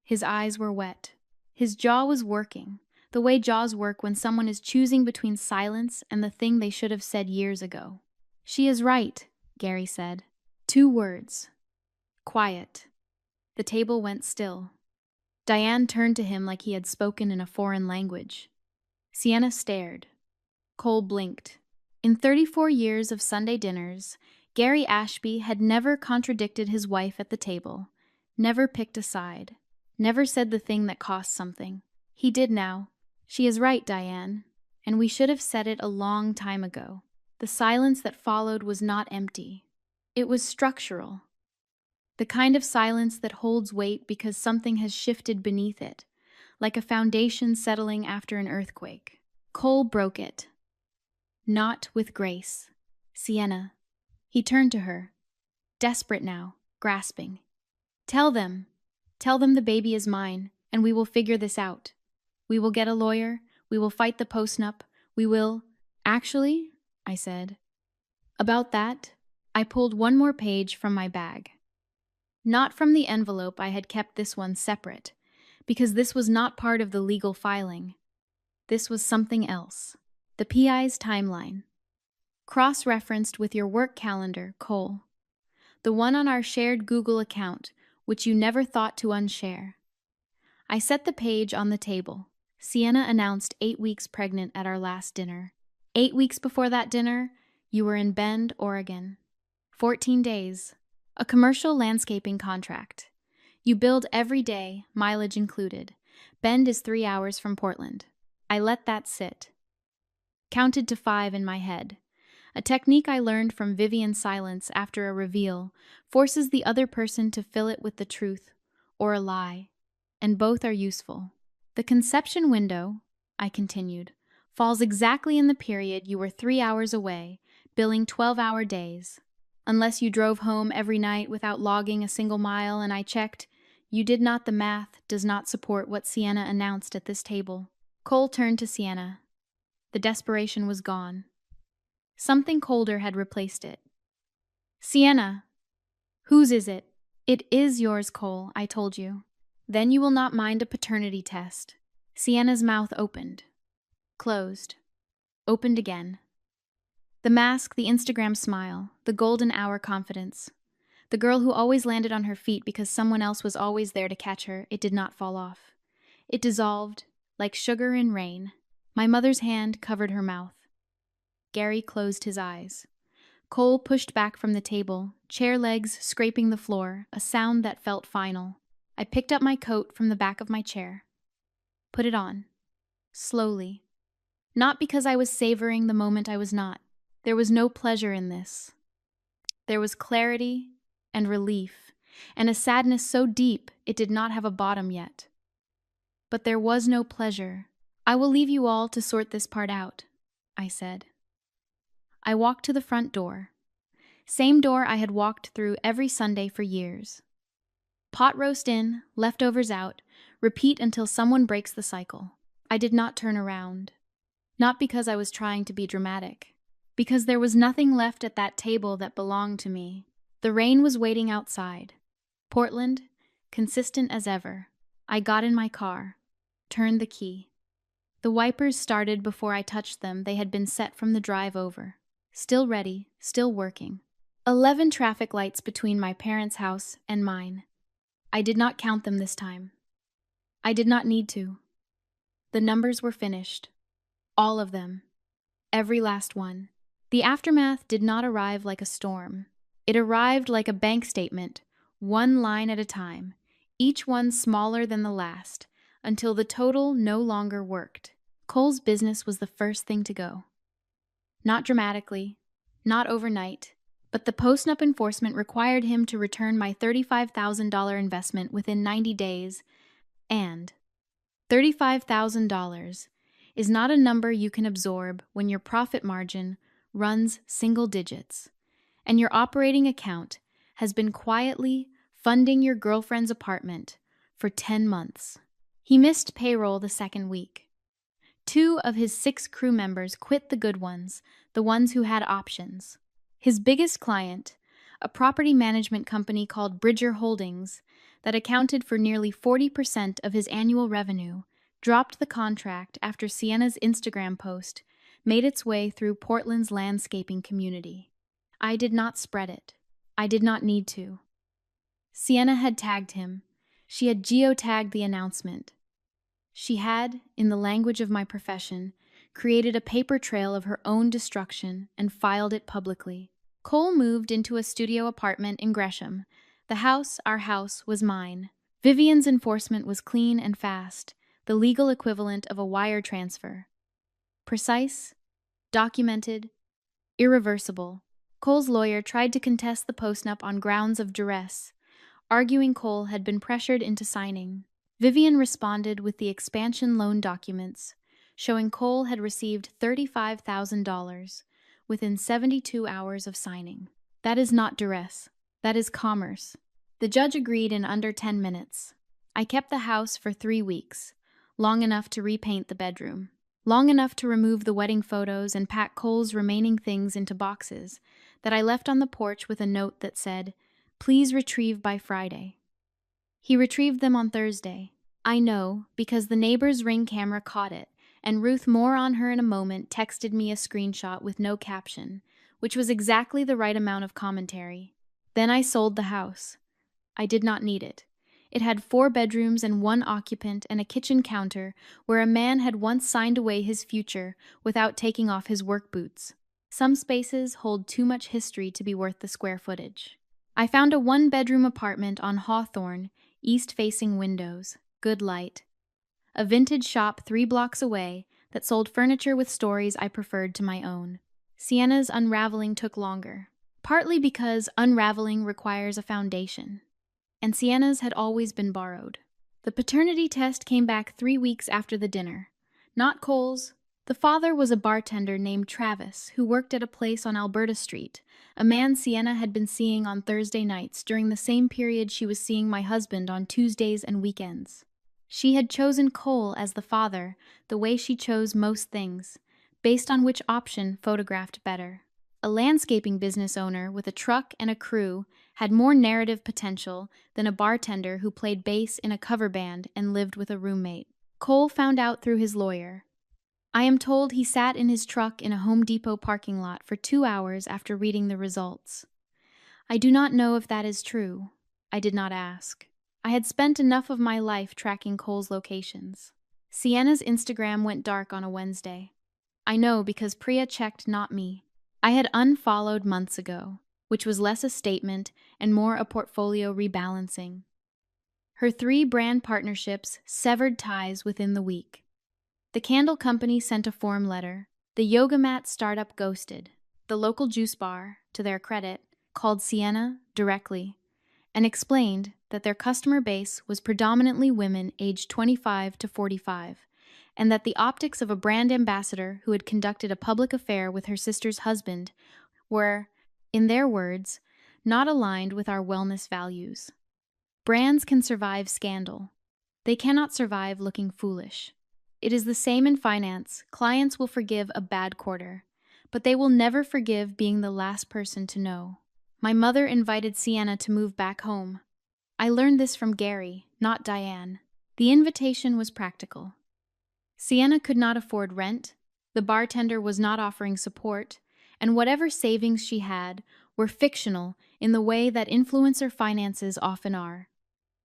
His eyes were wet. His jaw was working, the way jaws work when someone is choosing between silence and the thing they should have said years ago. She is right, Gary said. 2 words. Quiet. The table went still. Diane turned to him like he had spoken in a foreign language. Sienna stared. Cole blinked. In 34 years of Sunday dinners, Gary Ashby had never contradicted his wife at the table, never picked a side, never said the thing that cost something. He did now. She is right, Diane, and we should have said it a long time ago. The silence that followed was not empty. It was structural. The kind of silence that holds weight because something has shifted beneath it, like a foundation settling after an earthquake. Cole broke it. Not with grace. Sienna. He turned to her, desperate now, grasping. Tell them the baby is mine, and we will figure this out. We will get a lawyer, we will fight the postnup, we will... Actually, I said. About that, I pulled one more page from my bag. Not from the envelope, I had kept this one separate, because this was not part of the legal filing. This was something else. The PI's timeline. Cross-referenced with your work calendar, Cole. The one on our shared Google account, which you never thought to unshare. I set the page on the table. Sienna announced 8 weeks pregnant at our last dinner. 8 weeks before that dinner, you were in Bend, Oregon. 14 days. A commercial landscaping contract. You build every day, mileage included. Bend is 3 hours from Portland. I let that sit. Counted to 5 in my head. A technique I learned from Vivian's silence after a reveal forces the other person to fill it with the truth or a lie, and both are useful. The conception window, I continued, falls exactly in the period you were 3 hours away, billing 12-hour days. Unless you drove home every night without logging a single mile and I checked, you did not. The math does not support what Sienna announced at this table. Cole turned to Sienna. The desperation was gone. Something colder had replaced it. Sienna, whose is it? It is yours, Cole, I told you. Then you will not mind a paternity test. Sienna's mouth opened. Closed. Opened again. The mask, the Instagram smile, the golden hour confidence. The girl who always landed on her feet because someone else was always there to catch her, it did not fall off. It dissolved, like sugar in rain. My mother's hand covered her mouth. Gary closed his eyes. Cole pushed back from the table, chair legs scraping the floor, a sound that felt final. I picked up my coat from the back of my chair. Put it on. Slowly. Not because I was savoring the moment I was not. There was no pleasure in this. There was clarity and relief, and a sadness so deep it did not have a bottom yet. But there was no pleasure. I will leave you all to sort this part out, I said. I walked to the front door. Same door I had walked through every Sunday for years. Pot roast in, leftovers out, repeat until someone breaks the cycle. I did not turn around. Not because I was trying to be dramatic. Because there was nothing left at that table that belonged to me. The rain was waiting outside. Portland, consistent as ever. I got in my car, turned the key. The wipers started before I touched them. They had been set from the drive over. Still ready, still working. 11 traffic lights between my parents' house and mine. I did not count them this time. I did not need to. The numbers were finished. All of them. Every last one. The aftermath did not arrive like a storm. It arrived like a bank statement, one line at a time, each one smaller than the last, until the total no longer worked. Cole's business was the first thing to go. Not dramatically, not overnight, but the post-nup enforcement required him to return my $35,000 investment within 90 days, and $35,000 is not a number you can absorb when your profit margin runs single digits, and your operating account has been quietly funding your girlfriend's apartment for 10 months. He missed payroll the second week. 2 of his 6 crew members quit, the good ones, the ones who had options. His biggest client, a property management company called Bridger Holdings that accounted for nearly 40% of his annual revenue, dropped the contract after Sienna's Instagram post made its way through Portland's landscaping community. I did not spread it. I did not need to. Sienna had tagged him. She had geotagged the announcement. She had, in the language of my profession, created a paper trail of her own destruction and filed it publicly. Cole moved into a studio apartment in Gresham. The house, our house, was mine. Vivian's enforcement was clean and fast, the legal equivalent of a wire transfer. Precise, documented, irreversible. Cole's lawyer tried to contest the post-nup on grounds of duress, arguing Cole had been pressured into signing. Vivian responded with the expansion loan documents, showing Cole had received $35,000 within 72 hours of signing. That is not duress. That is commerce. The judge agreed in under 10 minutes. I kept the house for 3 weeks, long enough to repaint the bedroom, long enough to remove the wedding photos and pack Cole's remaining things into boxes that I left on the porch with a note that said, "Please retrieve by Friday." He retrieved them on Thursday. I know, because the neighbor's Ring camera caught it, and Ruth, more on her in a moment, texted me a screenshot with no caption, which was exactly the right amount of commentary. Then I sold the house. I did not need it. It had 4 bedrooms and 1 occupant and a kitchen counter where a man had once signed away his future without taking off his work boots. Some spaces hold too much history to be worth the square footage. I found a 1-bedroom apartment on Hawthorne, east-facing windows, good light. A vintage shop 3 blocks away that sold furniture with stories I preferred to my own. Sienna's unraveling took longer, partly because unraveling requires a foundation, and Sienna's had always been borrowed. The paternity test came back 3 weeks after the dinner. Not Cole's. The father was a bartender named Travis who worked at a place on Alberta Street, a man Sienna had been seeing on Thursday nights during the same period she was seeing my husband on Tuesdays and weekends. She had chosen Cole as the father the way she chose most things, based on which option photographed better. A landscaping business owner with a truck and a crew had more narrative potential than a bartender who played bass in a cover band and lived with a roommate. Cole found out through his lawyer. I am told he sat in his truck in a Home Depot parking lot for 2 hours after reading the results. I do not know if that is true. I did not ask. I had spent enough of my life tracking Cole's locations. Sienna's Instagram went dark on a Wednesday. I know because Priya checked, not me. I had unfollowed months ago, which was less a statement and more a portfolio rebalancing. Her 3 brand partnerships severed ties within the week. The candle company sent a form letter. The yoga mat startup ghosted. The local juice bar, to their credit, called Sienna directly and explained that their customer base was predominantly women aged 25 to 45, and that the optics of a brand ambassador who had conducted a public affair with her sister's husband were, in their words, not aligned with our wellness values. Brands can survive scandal. They cannot survive looking foolish. It is the same in finance. Clients will forgive a bad quarter, but they will never forgive being the last person to know. My mother invited Sienna to move back home. I learned this from Gary, not Diane. The invitation was practical. Sienna could not afford rent, the bartender was not offering support, and whatever savings she had were fictional in the way that influencer finances often are.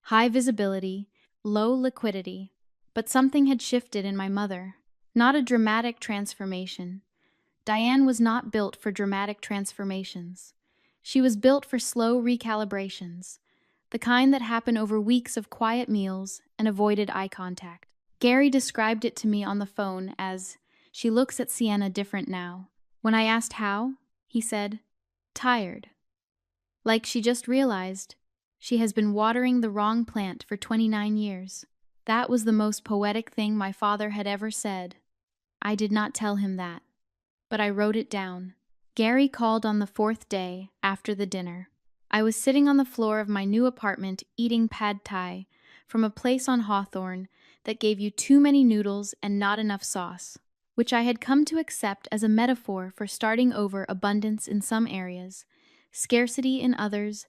High visibility, low liquidity. But something had shifted in my mother. Not a dramatic transformation. Diane was not built for dramatic transformations. She was built for slow recalibrations, the kind that happen over weeks of quiet meals and avoided eye contact. Gary described it to me on the phone as, "She looks at Sienna different now." When I asked how, he said, "Tired. Like she just realized she has been watering the wrong plant for 29 years. That was the most poetic thing my father had ever said. I did not tell him that, but I wrote it down. Gary called on the 4th day after the dinner. I was sitting on the floor of my new apartment eating pad thai from a place on Hawthorne that gave you too many noodles and not enough sauce, which I had come to accept as a metaphor for starting over abundance in some areas, scarcity in others,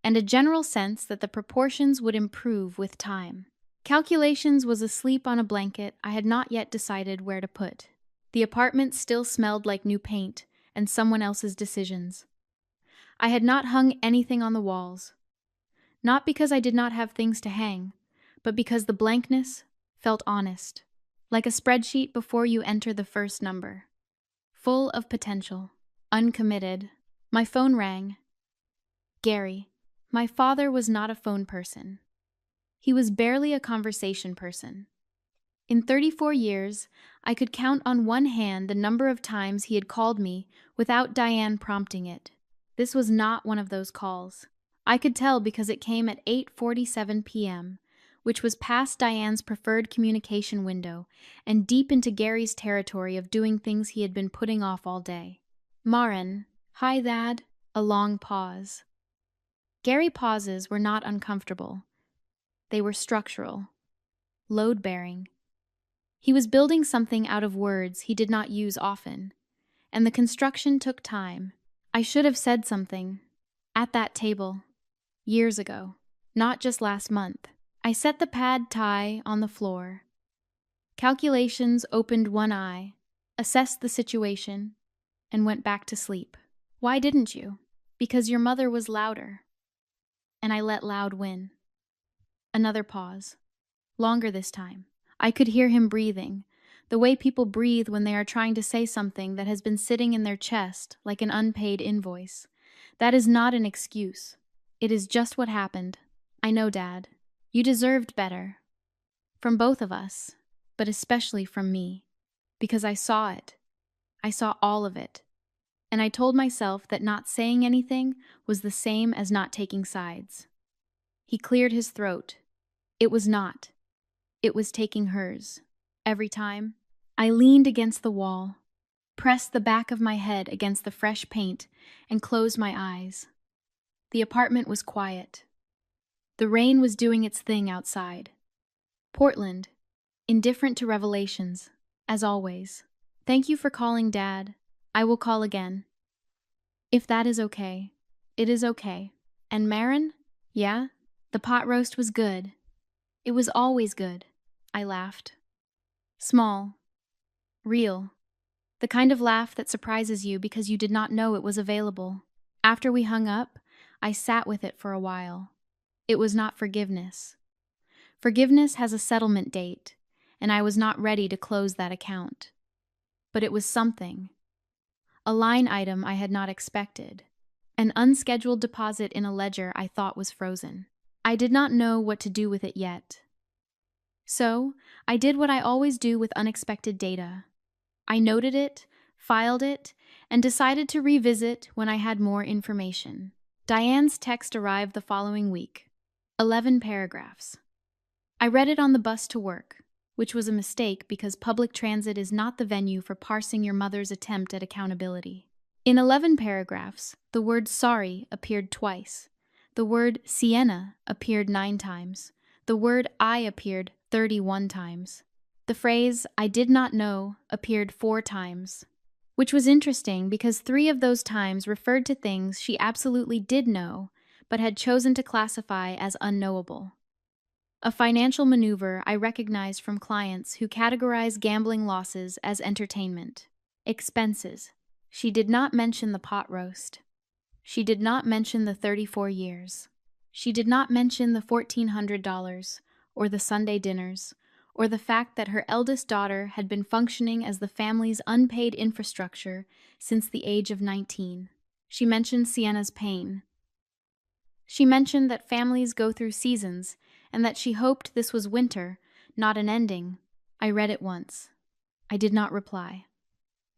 and a general sense that the proportions would improve with time. Calculations was asleep on a blanket I had not yet decided where to put. The apartment still smelled like new paint and someone else's decisions. I had not hung anything on the walls. Not because I did not have things to hang, but because the blankness felt honest, like a spreadsheet before you enter the first number. Full of potential, uncommitted. My phone rang. Gary. My father was not a phone person. He was barely a conversation person. In 34 years, I could count on one hand the number of times he had called me without Diane prompting it. This was not one of those calls. I could tell because it came at 8:47 p.m., which was past Diane's preferred communication window and deep into Gary's territory of doing things he had been putting off all day. Maren, hi Dad, a long pause. Gary pauses were not uncomfortable. They were structural, load-bearing. He was building something out of words he did not use often, and the construction took time. I should have said something. At that table. Years ago. Not just last month. I set the pad thai on the floor. Calculations opened one eye, assessed the situation, and went back to sleep. Why didn't you? Because your mother was louder. And I let loud win. Another pause. Longer this time. I could hear him breathing, the way people breathe when they are trying to say something that has been sitting in their chest like an unpaid invoice. That is not an excuse. It is just what happened. I know, Dad. You deserved better. From both of us, but especially from me. Because I saw it. I saw all of it. And I told myself that not saying anything was the same as not taking sides. He cleared his throat. It was not. It was taking hers. Every time, I leaned against the wall, pressed the back of my head against the fresh paint, and closed my eyes. The apartment was quiet. The rain was doing its thing outside. Portland, indifferent to revelations, as always. Thank you for calling, Dad. I will call again. If that is okay. It is okay. And Maren? Yeah? The pot roast was good. It was always good. I laughed. Small. Real. The kind of laugh that surprises you because you did not know it was available. After we hung up, I sat with it for a while. It was not forgiveness. Forgiveness has a settlement date, and I was not ready to close that account. But it was something. A line item I had not expected. An unscheduled deposit in a ledger I thought was frozen. I did not know what to do with it yet. So, I did what I always do with unexpected data. I noted it, filed it, and decided to revisit when I had more information. Diane's text arrived the following week. 11 paragraphs. I read it on the bus to work, which was a mistake because public transit is not the venue for parsing your mother's attempt at accountability. In 11 paragraphs, the word sorry appeared twice. The word Sienna appeared 9 times. The word I appeared 31 times. The phrase I did not know appeared 4 times, which was interesting because 3 of those times referred to things she absolutely did know, but had chosen to classify as unknowable. A financial maneuver I recognized from clients who categorize gambling losses as entertainment. Expenses. She did not mention the pot roast. She did not mention the 34 years. She did not mention the $1,400, or the Sunday dinners, or the fact that her eldest daughter had been functioning as the family's unpaid infrastructure since the age of 19. She mentioned Sienna's pain. She mentioned that families go through seasons and that she hoped this was winter, not an ending. I read it once. I did not reply.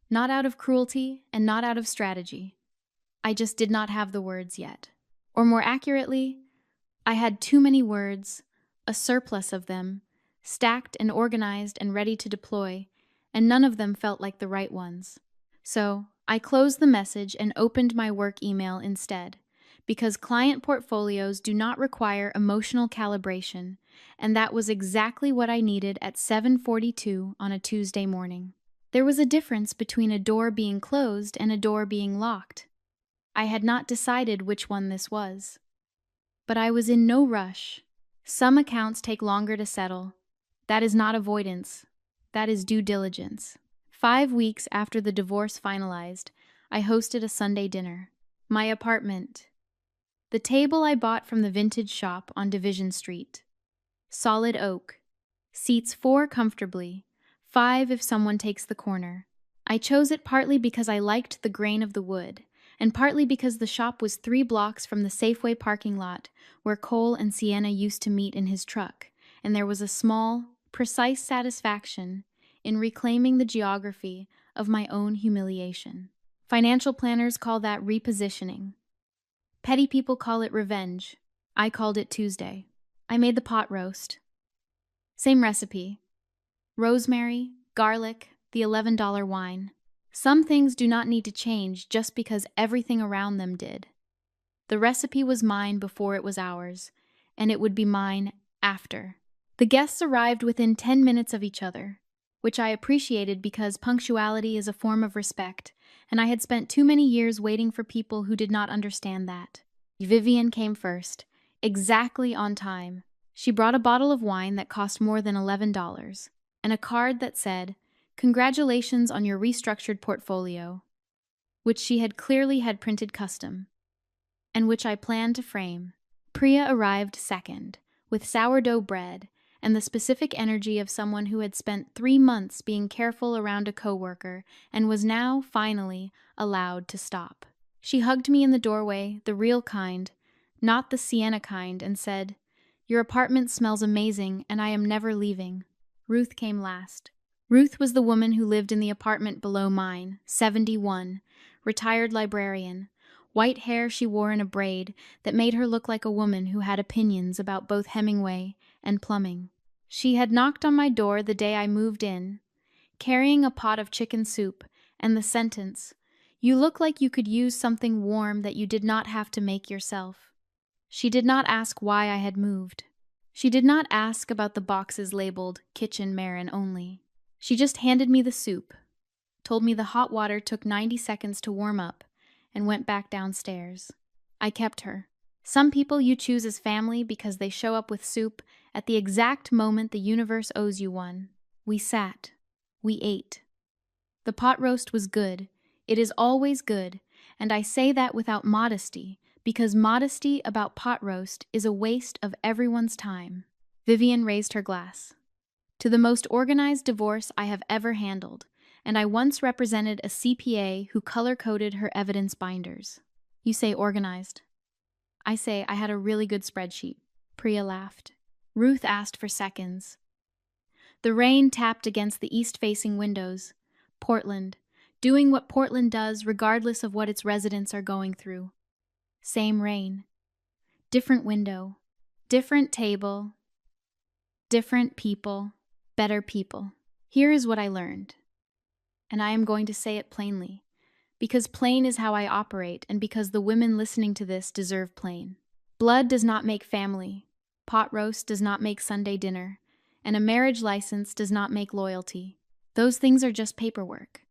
Not out of cruelty and not out of strategy. I just did not have the words yet. Or more accurately, I had too many words, a surplus of them, stacked and organized and ready to deploy, and none of them felt like the right ones. So, I closed the message and opened my work email instead, because client portfolios do not require emotional calibration, and that was exactly what I needed at 7:42 on a Tuesday morning. There was a difference between a door being closed and a door being locked. I had not decided which one this was. But I was in no rush. Some accounts take longer to settle. That is not avoidance. That is due diligence. 5 weeks after the divorce finalized, I hosted a Sunday dinner. My apartment. The table I bought from the vintage shop on Division Street. Solid oak. Seats 4 comfortably, 5 if someone takes the corner. I chose it partly because I liked the grain of the wood, and partly because the shop was 3 blocks from the Safeway parking lot where Cole and Sienna used to meet in his truck, and there was a small, precise satisfaction in reclaiming the geography of my own humiliation. Financial planners call that repositioning. Petty people call it revenge. I called it Tuesday. I made the pot roast. Same recipe. Rosemary, garlic, the $11 wine. Some things do not need to change just because everything around them did. The recipe was mine before it was ours, and it would be mine after. The guests arrived within 10 minutes of each other, which I appreciated because punctuality is a form of respect, and I had spent too many years waiting for people who did not understand that. Vivian came first, exactly on time. She brought a bottle of wine that cost more than $11, and a card that said, "Congratulations on your restructured portfolio," which she had clearly had printed custom, and which I planned to frame. Priya arrived second, with sourdough bread and the specific energy of someone who had spent 3 months being careful around a coworker and was now, finally, allowed to stop. She hugged me in the doorway, the real kind, not the Sienna kind, and said, "Your apartment smells amazing, and I am never leaving." Ruth came last. Ruth was the woman who lived in the apartment below mine, 71, retired librarian. White hair she wore in a braid that made her look like a woman who had opinions about both Hemingway and plumbing. She had knocked on my door the day I moved in, carrying a pot of chicken soup and the sentence, "You look like you could use something warm that you did not have to make yourself." She did not ask why I had moved. She did not ask about the boxes labeled Kitchen Marin only. She just handed me the soup, told me the hot water took 90 seconds to warm up, and went back downstairs. I kept her. Some people you choose as family because they show up with soup at the exact moment the universe owes you one. We sat. We ate. The pot roast was good. It is always good, and I say that without modesty, because modesty about pot roast is a waste of everyone's time. Vivian raised her glass. To the most organized divorce I have ever handled, and I once represented a CPA who color-coded her evidence binders. You say organized. I say I had a really good spreadsheet. Priya laughed. Ruth asked for seconds. The rain tapped against the east-facing windows. Portland, doing what Portland does regardless of what its residents are going through. Same rain. Different window. Different table. Different people. Better people. Here is what I learned. And I am going to say it plainly. Because plain is how I operate, and because the women listening to this deserve plain. Blood does not make family. Pot roast does not make Sunday dinner. And a marriage license does not make loyalty. Those things are just paperwork.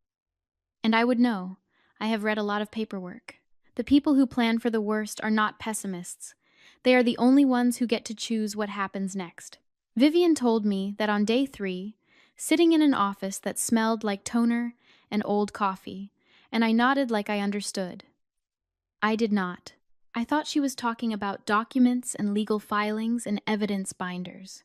And I would know. I have read a lot of paperwork. The people who plan for the worst are not pessimists. They are the only ones who get to choose what happens next. Vivian told me that on day 3, sitting in an office that smelled like toner and old coffee, and I nodded like I understood. I did not. I thought she was talking about documents and legal filings and evidence binders.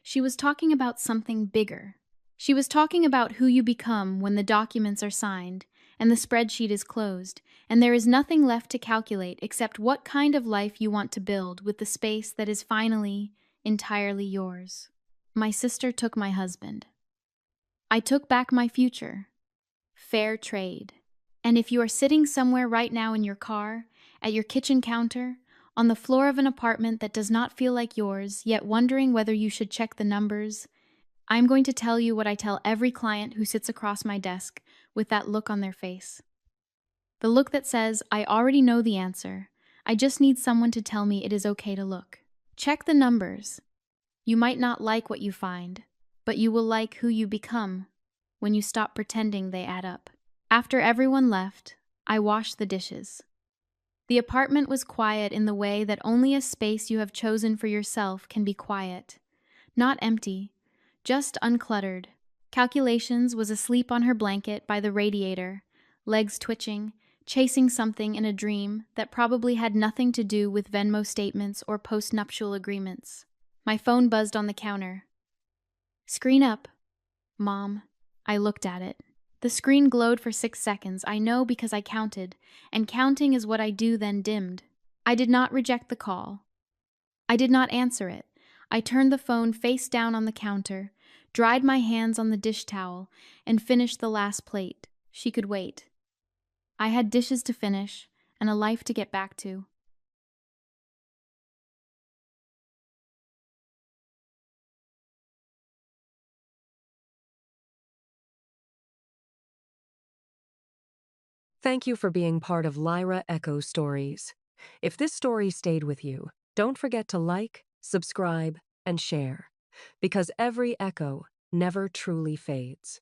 She was talking about something bigger. She was talking about who you become when the documents are signed and the spreadsheet is closed, and there is nothing left to calculate except what kind of life you want to build with the space that is finally entirely yours. My sister took my husband. I took back my future. Fair trade. And if you are sitting somewhere right now in your car, at your kitchen counter, on the floor of an apartment that does not feel like yours, yet wondering whether you should check the numbers, I'm going to tell you what I tell every client who sits across my desk with that look on their face. The look that says, I already know the answer. I just need someone to tell me it is okay to look. Check the numbers. You might not like what you find, but you will like who you become when you stop pretending they add up. After everyone left, I washed the dishes. The apartment was quiet in the way that only a space you have chosen for yourself can be quiet. Not empty, just uncluttered. Calculations was asleep on her blanket by the radiator, legs twitching, chasing something in a dream that probably had nothing to do with Venmo statements or post-nuptial agreements. My phone buzzed on the counter. Screen up. Mom. I looked at it. The screen glowed for 6 seconds. I know because I counted, and counting is what I do then dimmed. I did not reject the call. I did not answer it. I turned the phone face down on the counter, dried my hands on the dish towel, and finished the last plate. She could wait. I had dishes to finish and a life to get back to. Thank you for being part of Lyra Echo Stories. If this story stayed with you, don't forget to like, subscribe, and share, because every echo never truly fades.